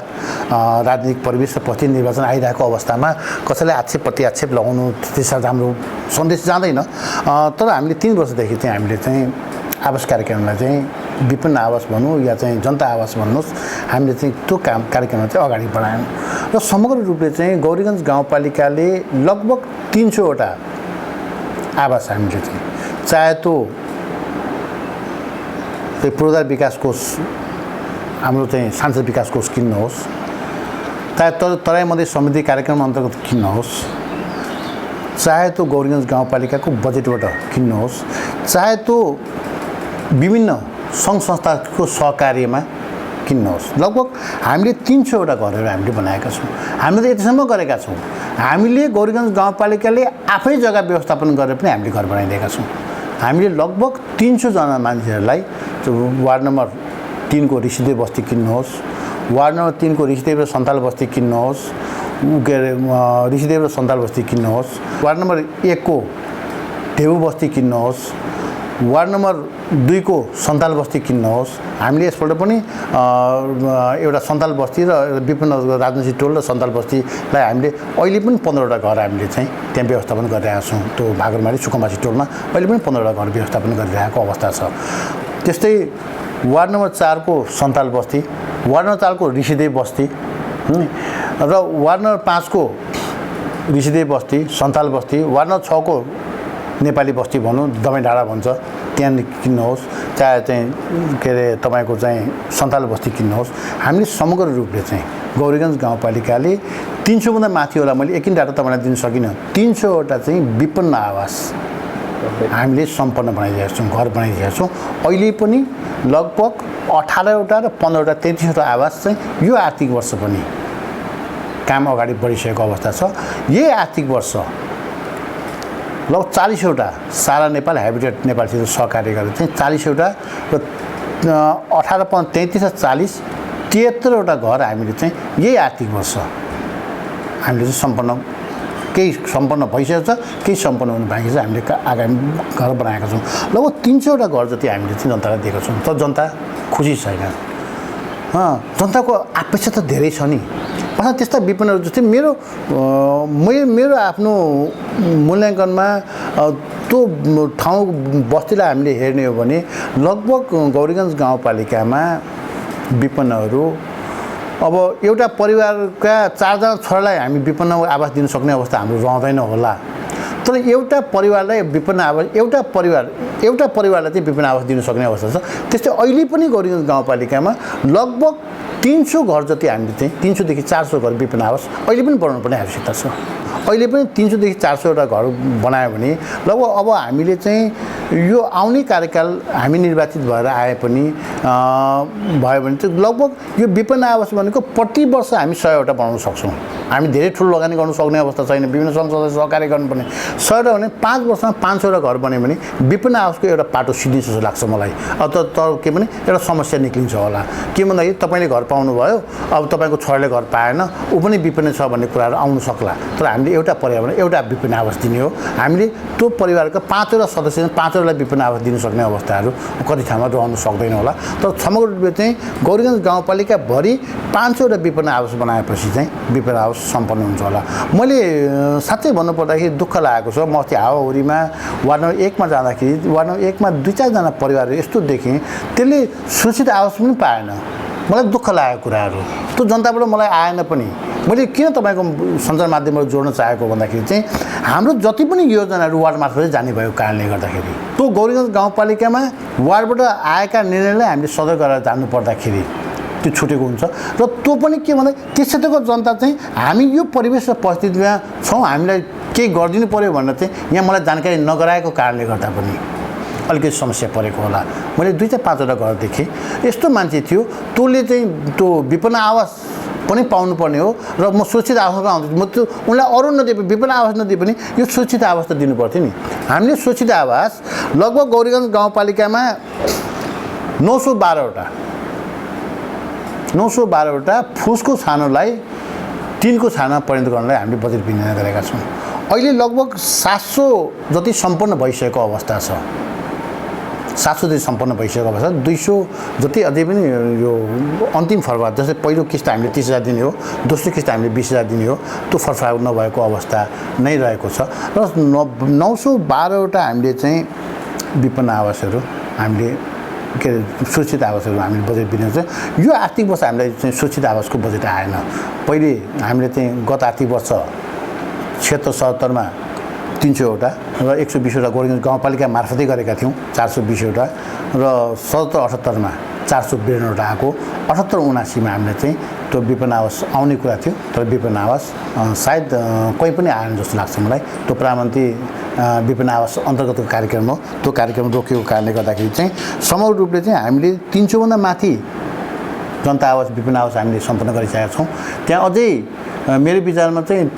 [SPEAKER 2] राजनीतिक परिवेश र पछि निर्वाचन आइरहेको अवस्थामा कसैलाई आक्षेप प्रत्याक्षेप लगाउनु त्यति साह्रो राम्रो सन्देश जाँदैन। तर हामीले 3 वर्षदेखि चाहिँ हामीले चाहिँ आवास कार्यक्रमलाई चाहिँ विपन्न आवास भनौँ या चाहिँ जनता आवास भन्नुहोस्, हामीले चाहिँ त्यो कार्यक्रमलाई चाहिँ अगाडि बढायौँ र समग्र रूपले चाहिँ गौरीगञ्ज गाउँपालिकाले लगभग 300 वटा आवास हामीले चाहिँ चाहे त्यो पूर्वाधार विकास कोष हाम्रो चाहिँ सांसद विकास कोष किन्नुहोस्, चाहे तराई मधेस समृद्धि कार्यक्रम अन्तर्गत किन्नुहोस्, चाहे त्यो गौरीगञ्ज गाउँपालिकाको बजेटबाट किन्नुहोस्, चाहे त्यो विभिन्न सङ्घ संस्थाको सहकार्यमा किन्नुहोस्, लगभग हामीले 300 वटा घरहरू हामीले बनाएका छौँ। हामीले त यतिसम्म गरेका छौँ। हामीले गौरीगञ्ज गाउँपालिकाले आफै जग्गा व्यवस्थापन गरेर पनि हामीले घर बनाइदिएका छौँ। हामीले लगभग 300 जना मान्छेहरूलाई वार्ड नम्बर 3 को ऋषिदेव बस्ती किन्नुहोस्, वार्ड नम्बर 3 को ऋषिदेव र सन्ताल बस्ती किन्नुहोस्, के अरे ऋषिदेव र सन्ताल बस्ती किन्नुहोस्, वार्ड नम्बर 1 को ढेउ बस्ती किन्नुहोस्, वार्ड नम्बर 2 को सन्ताल बस्ती किन्नुहोस्। हामीले यसपल्ट पनि एउटा सन्ताल बस्ती र विभिन्न राजनीतिक टोल र सन्ताल बस्तीलाई हामीले अहिले पनि 15 वटा घर हामीले चाहिँ त्यहाँ व्यवस्थापन गरिरहेका छौँ। त्यो भागरमारी सुकुम्बासी टोलमा अहिले पनि 15 वटा घर व्यवस्थापन गरिरहेको अवस्था छ। त्यस्तै वार्ड नम्बर 4 को सन्ताल बस्ती, वार्ड नम्बर 4 को ऋषिदेव बस्ती र वार्ड नम्बर 5 को ऋषिदेव बस्ती, सन्ताल बस्ती, वार्ड नम्बर 6 को नेपाली बस्ती भनौँ, दमै डाँडा भन्छ, त्यहाँ किन्नुहोस्, चाहे चाहिँ के अरे तपाईँको चाहिँ सन्ताल बस्ती किन्नुहोस्। हामीले समग्र रूपले चाहिँ गौरीगञ्ज गाउँपालिकाले 300 भन्दा माथि होला, मैले एकिन डाटा तपाईँलाई दिन सकिनँ, 300 वटा चाहिँ विपन्न आवास हामीले सम्पन्न बनाइदिएका छौँ, घर बनाइदिएका छौँ। अहिले पनि लगभग 18 वटा र 15 वटा 33 वटा आवास चाहिँ यो आर्थिक वर्ष पनि काम अगाडि बढिसकेको अवस्था छ। यही आर्थिक वर्ष लगभग 40 वटा सारा नेपाल हेबिटेट नेपालसित सहकार्य गरेर चाहिँ 40 वटा र 18, 15, 33 र 40, 73 वटा घर हामीले चाहिँ यही आर्थिक वर्ष हामीले चाहिँ केही सम्पन्न भइसकेको छ, केही सम्पन्न हुनु बाँकी छ। हामीले आगामी घर बनाएका छौँ। लगभग 300 वटा घर जति हामीले चाहिँ जनतालाई दिएका छौँ। तर जनता खुसी छैन। जनताको अपेक्षा त धेरै छ नि। त्यस्ता विपन्नहरू जस्तै मेरो आफ्नो मूल्याङ्कनमा त्यो ठाउँ बस्तीलाई हामीले हेर्ने हो भने लगभग गौरीगञ्ज गाउँपालिकामा विपन्नहरू अब एउटा परिवारका 4 जना छोरालाई हामी विपन्न आवास दिन सक्ने अवस्था हाम्रो रहँदैन होला। तर एउटा परिवारलाई विपन्न आवास एउटा परिवारलाई चाहिँ विपन्न आवास दिन सक्ने अवस्था छ। त्यस्तै अहिले पनि गौरीगञ्ज गाउँपालिकामा लगभग 300 घर जति हामीले चाहिँ 300 देखि 400 घर विपन्न आवास अहिले पनि बनाउनु पर्ने आवश्यकता छ। अहिले पनि 300 देखि 400 वटा घर बनायो भने लगभग अब हामीले चाहिँ यो आउने कार्यकाल हामी निर्वाचित भएर आए पनि भयो भने चाहिँ लगभग यो विपन्न आवास भनेको प्रति वर्ष हामी 100 वटा बनाउन सक्छौँ। हामी धेरै ठुलो लगानी गर्न सक्ने अवस्था छैन। विभिन्न संस्थाले सहकार्य गर्नुपर्ने 100 वटा भने 5 वर्षमा 500 वटा घर बन्यो भने विपन्न आवासको एउटा पाटो सिद्धिन्छ जस्तो लाग्छ मलाई। अब त के भने एउटा समस्या निक्लिन्छ होला। के भन्दाखेरि तपाईँले घर पाउनुभयो, अब तपाईँको छोराले घर पाएन, ऊ पनि विपन्न छ भन्ने कुराहरू आउन सक्ला। तर हामीले एउटा परिवारमा एउटा विपन्न आवास दिने हो। हामीले त्यो परिवारका 5 वटा सदस्य 5 वटालाई विपन्न आवास दिन सक्ने अवस्थाहरू कति ठाउँमा रहन सक्दैन होला। तर समग्र रूपले चाहिँ गौरीगञ्ज गाउँपालिकाभरि 500 वटा विपन्न आवास बनाएपछि चाहिँ विपन्न आवास सम्पन्न हुन्छ होला। मैले साँच्चै भन्नुपर्दाखेरि दुःख लागेको छ। म अस्ति हावाहुरीमा वार्ड नम्बर 1 मा जाँदाखेरि वार्ड नम्बर 1 मा 2-4 जना परिवारहरू यस्तो देखेँ, त्यसले सुरक्षित आवास पनि पाएन। मलाई दुःख लागेको कुराहरू त्यो जनताबाट मलाई आएन पनि। मैले किन तपाईँको सञ्चार माध्यमबाट जोड्न चाहेको भन्दाखेरि चाहिँ हाम्रो जति पनि योजनाहरू वार्ड मार्फतै जाने भएको कारणले गर्दाखेरि त्यो गौरीगञ्ज गाउँपालिकामा वार्डबाट आएका निर्णयलाई हामीले सदर गरेर जानु पर्दाखेरि त्यो छुटेको हुन्छ। र त्यो पनि के भन्दा त्यस क्षेत्रको जनता चाहिँ हामी यो परिवेश र परिस्थितिमा छौँ, हामीलाई केही गरिदिनु पऱ्यो भनेर चाहिँ यहाँ मलाई जानकारी नगराएको कारणले गर्दा पनि अलिकति समस्या परेको होला। मैले 2-5 वटा घर देखेँ, यस्तो मान्छे थियो तँले चाहिँ त्यो विपन्न आवास पनि पाउनुपर्ने हो र म सुरक्षित आवासमा आउँछु, म त्यो उनलाई अरू नदिए विपन्न आवास नदिए पनि यो सुरक्षित आवास त दिनुपर्थ्यो नि। हामीले सुरक्षित आवास लगभग गौरीगञ्ज गाउँपालिकामा 912 वटा फुसको छानोलाई टिनको छानामा परिणत गर्नलाई हामीले बजेट विनियोजन गरेका छौँ। अहिले लगभग 700 जति सम्पन्न भइसकेको अवस्था छ। 700 जति सम्पन्न भइसकेको अवस्था, 200 जति अझै पनि यो अन्तिम फरफार जस्तै पहिलो किस्त हामीले 30,000 दिने हो, दोस्रो किस्त हामीले 20,000 दिने हो, त्यो फरफार नभएको अवस्था नै रहेको छ। र 912 वटा हामीले चाहिँ विपन्न आवासहरू हामीले के अरे सुरक्षित आवासहरू हामीले बजेट विनियोजन। यो आर्थिक वर्ष हामीलाई चाहिँ सुरक्षित आवासको बजेट आएन। पहिले हामीले चाहिँ गत आर्थिक वर्ष 76-77 मा 300 वटा र 120 वटा गौरीगञ्ज गाउँपालिका मार्फतै गरेका थियौँ 420 वटा र 77-78 मा 452 वटा आएको। 78-79 मा हामीले चाहिँ त्यो विपन्न आवास आउने कुरा थियो, तर विपन्न आवास सायद कोही पनि आएन जस्तो लाग्छ मलाई। त्यो प्रधानमन्त्री विपन्न आवास अन्तर्गतको कार्यक्रम हो, त्यो कार्यक्रम रोकिएको कारणले गर्दाखेरि चाहिँ समग्र रूपले चाहिँ हामीले 300 भन्दा माथि जनता आवास विपन्न आवास हामीले सम्पन्न गरिसकेका छौँ। त्यहाँ अझै मेरो विचारमा चाहिँ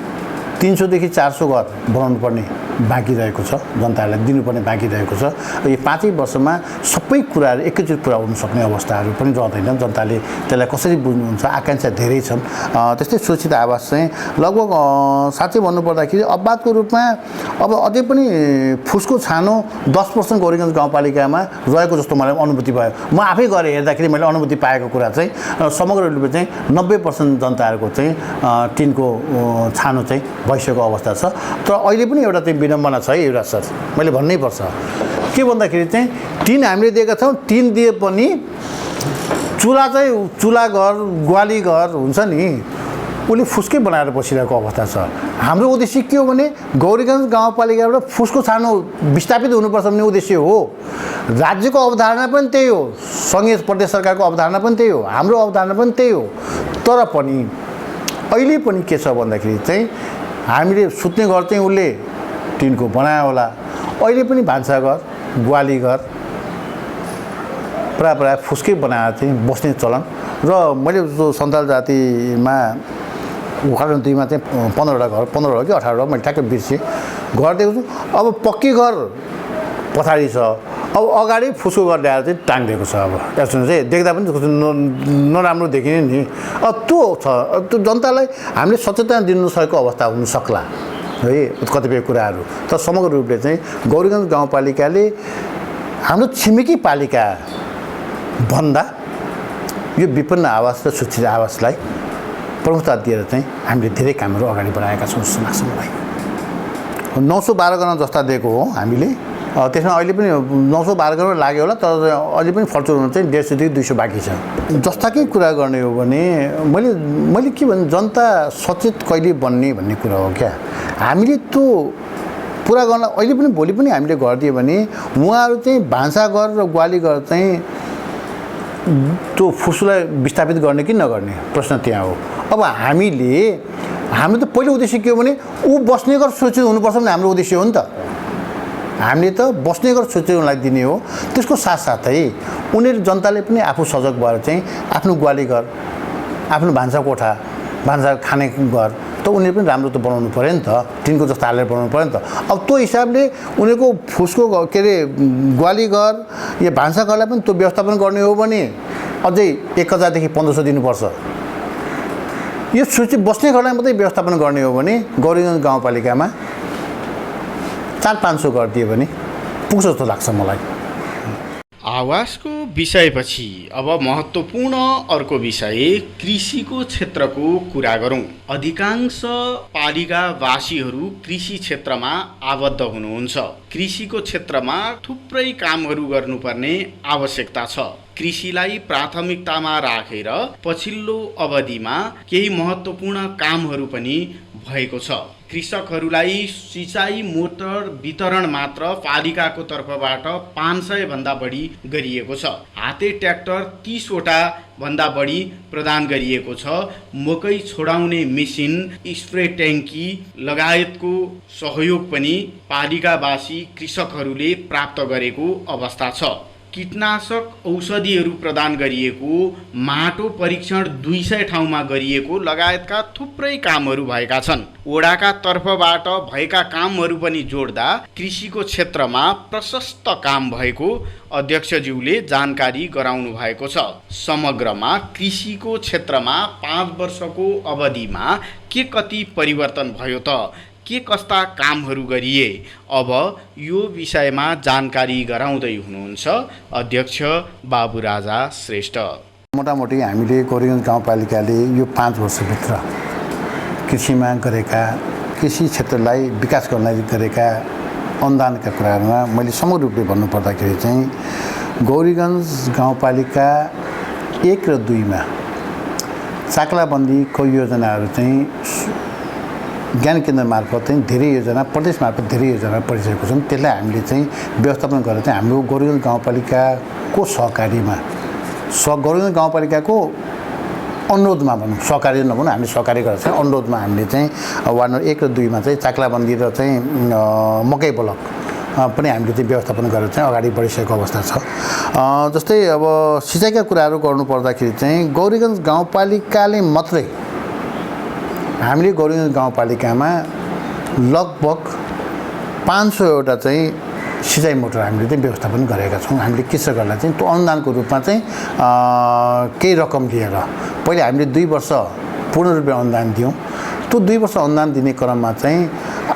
[SPEAKER 2] 300 देखि 400 घर बनाउनु पर्ने बाँकी रहेको छ, जनतालाई दिनुपर्ने बाँकी रहेको छ। यो 5 वर्षमा सबै कुराहरू एकैचोटि पुरा हुन सक्ने अवस्थाहरू पनि रहँदैन। जनताले त्यसलाई कसरी बुझ्नुहुन्छ, आकाङ्क्षा धेरै छन्। त्यस्तै सुरक्षित आवास चाहिँ लगभग साँच्चै भन्नुपर्दाखेरि अपवादको रूपमा अब अझै पनि फुसको छानो 10% गौरीगञ्ज गाउँपालिकामा रहेको जस्तो मलाई अनुभूति भयो। म आफै गएर हेर्दाखेरि मैले अनुभूति पाएको कुरा चाहिँ समग्र रूपले चाहिँ 90% जनताहरूको चाहिँ टिनको छानो चाहिँ भइसकेको अवस्था छ। तर अहिले पनि एउटा चाहिँ विडम्बना छ है एउटा सर, मैले भन्नै पर्छ। के भन्दाखेरि चाहिँ टिन हामीले दिएका छौँ, टिन दिए पनि चुला घर ग्वाली घर हुन्छ नि, उसले फुस्कै बनाएर बसिरहेको अवस्था छ। हाम्रो उद्देश्य के हो भने गौरीगञ्ज गाउँपालिकाबाट फुस्को छाड्नु विस्थापित हुनुपर्छ भन्ने उद्देश्य हो। राज्यको अवधारणा पनि त्यही हो, सङ्घीय प्रदेश सरकारको अवधारणा पनि त्यही हो, हाम्रो अवधारणा पनि त्यही हो। तर पनि अहिले पनि के छ भन्दाखेरि चाहिँ हामीले सुत्ने घर चाहिँ उसले टिनको बनायो होला, अहिले पनि भान्साघर ग्वालीघर प्रायः फुस्कै बनाएर चाहिँ बस्ने चलन। र मैले सन्ताल जातिमा उखालन 2 मा चाहिँ 15वटा घर 15वटा कि 18वटा मैले ठ्याक्कै बिर्सेँ घर देख्छु छु। अब पक्की घर पछाडि छ, अब अगाडि फुस्को घर ल्याएर चाहिँ टाङ्दिएको छ। अब यसो चाहिँ देख्दा पनि नराम्रो देखिने नि। अब त्यो छ, त्यो जनतालाई हामीले सचेतना दिनु सकेको अवस्था हुन सक्ला है कतिपय कुराहरू। तर समग्र रूपले चाहिँ गौरीगञ्ज गाउँपालिकाले हाम्रो छिमेकी पालिका भन्दा यो विपन्न आवास र सूचित आवासलाई प्रमुखता दिएर चाहिँ हामीले धेरै कामहरू अगाडि बढाएका छौँ जस्तो लाग्छ मलाई। 912 गर्न जस्ता दिएको हो हामीले, त्यसमा अहिले पनि 912 गर्न लाग्यो होला, तर अहिले पनि फर्चुन हुन चाहिँ 150 देखि 200 बाँकी छ। जस्ताकै कुरा गर्ने हो भने मैले के भन्नु, जनता सचेत कहिले बन्ने भन्ने कुरा हो क्या। हामीले त्यो पुरा गर्न अहिले पनि भोलि पनि हामीले गरिदियो भने उहाँहरू चाहिँ भान्साघर र ग्वालीघर चाहिँ त्यो फुस्कोलाई विस्थापित गर्ने कि नगर्ने प्रश्न त्यहाँ हो। अब हाम्रो त पहिलो उद्देश्य के हो भने ऊ बस्ने घर सुरक्षित हुनुपर्छ भन्ने हाम्रो उद्देश्य हो नि त। हामीले त बस्ने घर सुरक्षित हुनलाई दिने हो। त्यसको साथसाथै उनीहरू जनताले पनि आफू सजग भएर चाहिँ आफ्नो ग्वालीघर, आफ्नो भान्सा कोठा, भान्सा खाने घर त उनीहरू पनि राम्रो त बनाउनु पऱ्यो नि त, टिनको जस्तो हालेर बनाउनु पऱ्यो नि त। अब त्यो हिसाबले उनीहरूको फुस्को के अरे ग्वालीघर या भान्साघरलाई पनि त्यो व्यवस्थापन गर्ने हो भने अझै 1000 देखि 1500 दिनुपर्छ। यो सुरक्षित बस्ने घरलाई मात्रै व्यवस्थापन गर्ने हो भने गौरीगञ्ज गाउँपालिकामा 400-500 घर दियो भने पुग्छ जस्तो लाग्छ मलाई।
[SPEAKER 1] आवासको विषयपछि अब महत्त्वपूर्ण अर्को विषय कृषिको क्षेत्रको कुरा गरौँ। अधिकांश पालिकावासीहरू कृषि क्षेत्रमा आबद्ध हुनुहुन्छ। कृषिको क्षेत्रमा थुप्रै कामहरू गर्नुपर्ने आवश्यकता छ। कृषिलाई प्राथमिकतामा राखेर पछिल्लो अवधिमा केही महत्त्वपूर्ण कामहरू पनि भएको छ। कृषकहरूलाई सिँचाइ मोटर वितरण मात्र पालिकाको तर्फबाट 500 भन्दा बढी गरिएको छ। हाते ट्र्याक्टर 30 वटा भन्दा बढी प्रदान गरिएको छ। मकै छोडाउने मेसिन, स्प्रे ट्याङ्की लगायतको सहयोग पनि पालिकावासी कृषकहरूले प्राप्त गरेको अवस्था छ। कीटनाशक औषधिहरू प्रदान गरिएको, माटो परीक्षण 200 ठाउँमा गरिएको लगायतका थुप्रै कामहरू भएका छन्। ओडाका तर्फबाट भएका कामहरू पनि जोड्दा कृषिको क्षेत्रमा प्रशस्त काम भएको अध्यक्षज्यूले जानकारी गराउनु भएको छ। समग्रमा कृषिको क्षेत्रमा 5 वर्षको अवधिमा के कति परिवर्तन भयो त, के कस्ता कामहरू गरिए, अब यो विषयमा जानकारी गराउँदै हुनुहुन्छ अध्यक्ष बाबुराजा श्रेष्ठ।
[SPEAKER 2] मोटामोटी हामीले गौरीगञ्ज गाउँपालिकाले यो 5 वर्षभित्र कृषिमा गरेका, कृषि क्षेत्रलाई विकास गर्नलाई गरेका अनुदानका कुराहरूमा मैले समग्र रूपले भन्नुपर्दाखेरि चाहिँ गौरीगञ्ज गाउँपालिका 1 र 2 मा चाक्लाबन्दीको योजनाहरू चाहिँ ज्ञान केन्द्र मार्फत चाहिँ धेरै योजना, प्रदेश मार्फत धेरै योजना परिसकेको छन्। त्यसलाई हामीले चाहिँ व्यवस्थापन गरेर चाहिँ हाम्रो गौरीगञ्ज गाउँपालिकाको सहकारीमा गौरीगञ्ज गाउँपालिकाको अनुरोधमा भनौँ, सहकारी नभनौँ, हामीले सहकारी गरेर चाहिँ अनुरोधमा हामीले चाहिँ वार्ड नम्बर 1 र 2 मा चाहिँ चाक्लाबन्दी र चाहिँ मकै ब्लक पनि हामीले चाहिँ व्यवस्थापन गरेर चाहिँ अगाडि बढिसकेको अवस्था छ। जस्तै अब सिँचाइका कुराहरू गर्नुपर्दाखेरि चाहिँ गौरीगञ्ज गाउँपालिकाले मात्रै हामीले गौरीगञ्ज गाउँपालिकामा लगभग 500 वटा चाहिँ सिँचाइ मोटर हामीले चाहिँ व्यवस्थापन गरेका छौँ। हामीले कृषकहरूलाई चाहिँ त्यो अनुदानको रूपमा चाहिँ केही रकम लिएर पहिले हामीले 2 वर्ष पूर्ण रूपले अनुदान दियौँ। त्यो 2 वर्ष अनुदान दिने क्रममा चाहिँ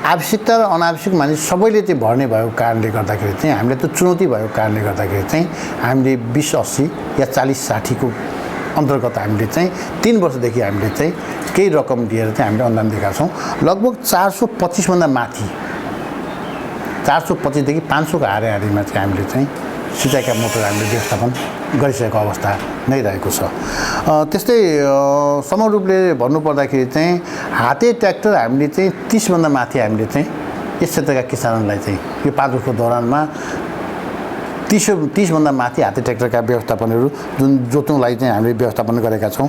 [SPEAKER 2] आवश्यकता र अनावश्यक मानिस सबैले चाहिँ भर्ने भएको कारणले गर्दाखेरि चाहिँ हामीले त्यो चुनौती भएको कारणले गर्दाखेरि चाहिँ हामीले 20-80 या 40-60 को अन्तर्गत हामीले चाहिँ 3 वर्षदेखि हामीले चाहिँ केही रकम दिएर चाहिँ हामीले अनुदान दिएका छौँ। लगभग 425 भन्दा माथि 425 देखि 500 को हाराहारीमा चाहिँ हामीले चाहिँ सिँचाइका मोटर हामीले व्यवस्थापन गरिसकेको अवस्था नै रहेको छ। त्यस्तै समग्र रूपले भन्नुपर्दाखेरि चाहिँ हाते ट्र्याक्टर हामीले चाहिँ 30 भन्दा माथि हामीले चाहिँ यस क्षेत्रका किसानहरूलाई चाहिँ यो 5 वर्षको दौरानमा 30 भन्दा माथि हाते ट्र्याक्टरका व्यवस्थापनहरू जुन जोत्नुको लागि चाहिँ हामीले व्यवस्थापन गरेका छौँ।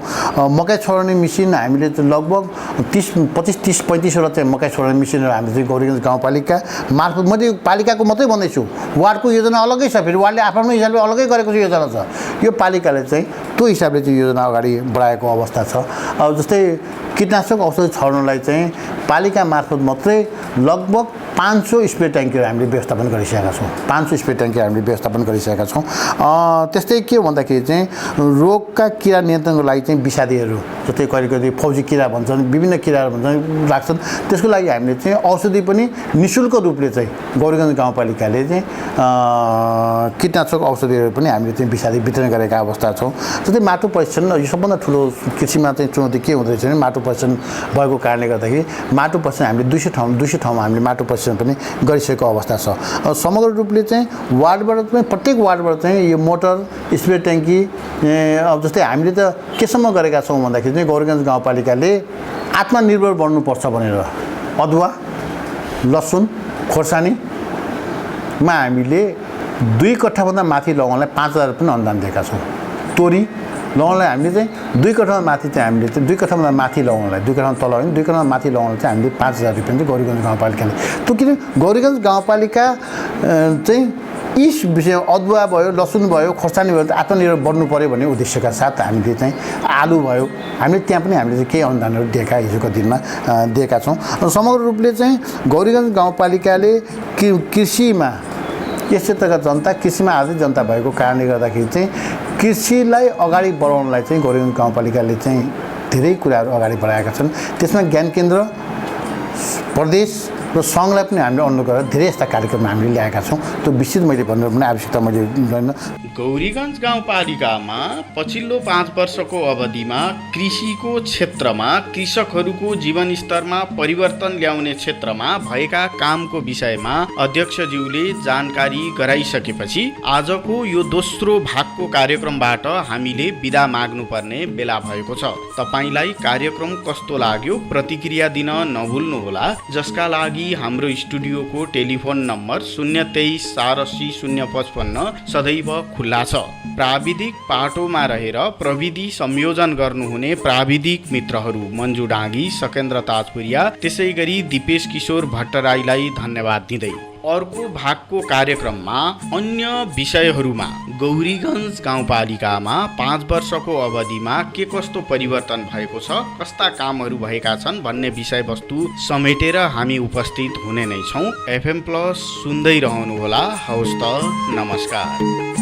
[SPEAKER 2] मकै छोड्ने मेसिन हामीले चाहिँ लगभग 25-30-35 वटा चाहिँ मकै छोड्ने मेसिनहरू हामीले चाहिँ गौरीगञ्ज गाउँपालिका मार्फत, मैले पालिकाको मात्रै भन्दैछु, वार्डको योजना अलग्गै छ, फेरि वार्डले आफ्नो हिसाबले अलग्गै गरेको योजना छ। यो पालिकाले चाहिँ त्यो हिसाबले चाहिँ योजना अगाडि बढाएको अवस्था छ। अब जस्तै कीटनाशक औषधि छर्नलाई चाहिँ पालिका मार्फत मात्रै लगभग 500 स्प्रे ट्याङ्कीहरू हामीले व्यवस्थापन गरिसकेका छौँ। 500 स्प्रे ट्याङ्की हामीले व्यवस्थापन गरिसकेका छौँ। त्यस्तै के भन्दाखेरि चाहिँ रोगका किरा नियन्त्रणको लागि चाहिँ विषादीहरू, जस्तै कहिले कहिले फौजी किरा भन्छन्, विभिन्न किराहरू भन्छन् लाग्छन्, त्यसको लागि हामीले चाहिँ औषधि पनि निःशुल्क रूपले चाहिँ गौरीगञ्ज गाउँपालिकाले चाहिँ कीटनाशक औषधिहरू पनि हामीले चाहिँ विषादी वितरण गरेका अवस्था छौँ। जस्तै माटो परीक्षण, यो सबभन्दा ठुलो कृषिमा चाहिँ चुनौती के हुँदैछ भने माटो परीक्षण भएको कारणले गर्दाखेरि माटो परीक्षण हामीले 200 ठाउँमा हामीले माटो परीक्षण पनि गरिसकेको अवस्था छ। समग्र रूपले चाहिँ वार्डबाट चाहिँ प्रत्येक वार्डबाट चाहिँ यो मोटर स्प्रे ट्याङ्की, अब जस्तै हामीले त केसम्म गरेका छौँ भन्दाखेरि चाहिँ गौरीगञ्ज गाउँपालिकाले आत्मनिर्भर बन्नुपर्छ भनेर अदुवा, लसुन, खोर्सानीमा हामीले 2 कट्ठाभन्दा माथि लगाउनलाई 5,000 रुपियाँ अनुदान दिएका छौँ। तोरी लगाउनलाई हामीले चाहिँ 2 कट्ठाभन्दा माथि चाहिँ हामीले चाहिँ 2 कट्ठाभन्दा माथि लगाउनलाई, 2 कट्ठाभन्दा तल होइन, 2 कट्ठाभन्दा माथि लगाउनलाई चाहिँ हामीले 5,000 रुपियाँ चाहिँ गौरीगञ्ज गाउँपालिकाले। त्यो किन गौरीगञ्ज गाउँपालिका चाहिँ यी विषय अदुवा भयो, लसुन भयो, खोर्सानी भयो, आत्मनिर्भर बन्नु पऱ्यो भन्ने उद्देश्यका साथ हामीले चाहिँ आलु भयो, हामीले त्यहाँ पनि हामीले चाहिँ केही अनुदानहरू दिएका हिजोको दिनमा दिएका छौँ। समग्र रूपले चाहिँ गौरीगञ्ज गाउँपालिकाले कृषिमा यस क्षेत्रका जनता कृषिमा आधारित जनता भएको कारणले गर्दाखेरि चाहिँ कृषिलाई अगाडि बढाउनलाई चाहिँ गौरीगञ्ज गाउँपालिकाले चाहिँ धेरै कुराहरू अगाडि बढाएका छन्। त्यसमा ज्ञान केन्द्र, प्रदेश र सङ्घलाई पनि हामीले अनुरोध गरेर धेरै यस्ता कार्यक्रम हामीले ल्याएका छौँ। त्यो विस्तृत मैले भन्नु पनि आवश्यकता मैले छैन।
[SPEAKER 1] गौरीगञ्ज गाउँपालिकामा पछिल्लो 5 वर्षको अवधिमा कृषिको क्षेत्रमा कृषकहरूको जीवनस्तरमा परिवर्तन ल्याउने क्षेत्रमा भएका कामको विषयमा अध्यक्षज्यूले जानकारी गराइसकेपछि आजको यो दोस्रो भागको कार्यक्रमबाट हामीले बिदा माग्नुपर्ने बेला भएको छ। तपाईलाई कार्यक्रम कस्तो लाग्यो प्रतिक्रिया दिन नभुल्नुहोला, जसका लागि हाम्रो स्टुडियोको टेलिफोन नम्बर 023 480 055 सदैव खुल्ला छ। प्राविधिक पाटोमा रहेर प्रविधि संयोजन गर्नुहुने प्राविधिक मित्रहरू मन्जु डाँगी, सकेन्द्र ताजपुरिया, त्यसै गरी दिपेश किशोर भट्टराईलाई धन्यवाद दिँदै अर्को भागको कार्यक्रममा अन्य विषयहरूमा गौरीगञ्ज गाउँपालिकामा 5 वर्षको अवधिमा के कस्तो परिवर्तन भएको छ, कस्ता कामहरू भएका छन् भन्ने विषयवस्तु समेटेर हामी उपस्थित हुने नै छौँ। FM+ सुन्दै रहनुहोला। हवस् त, नमस्कार।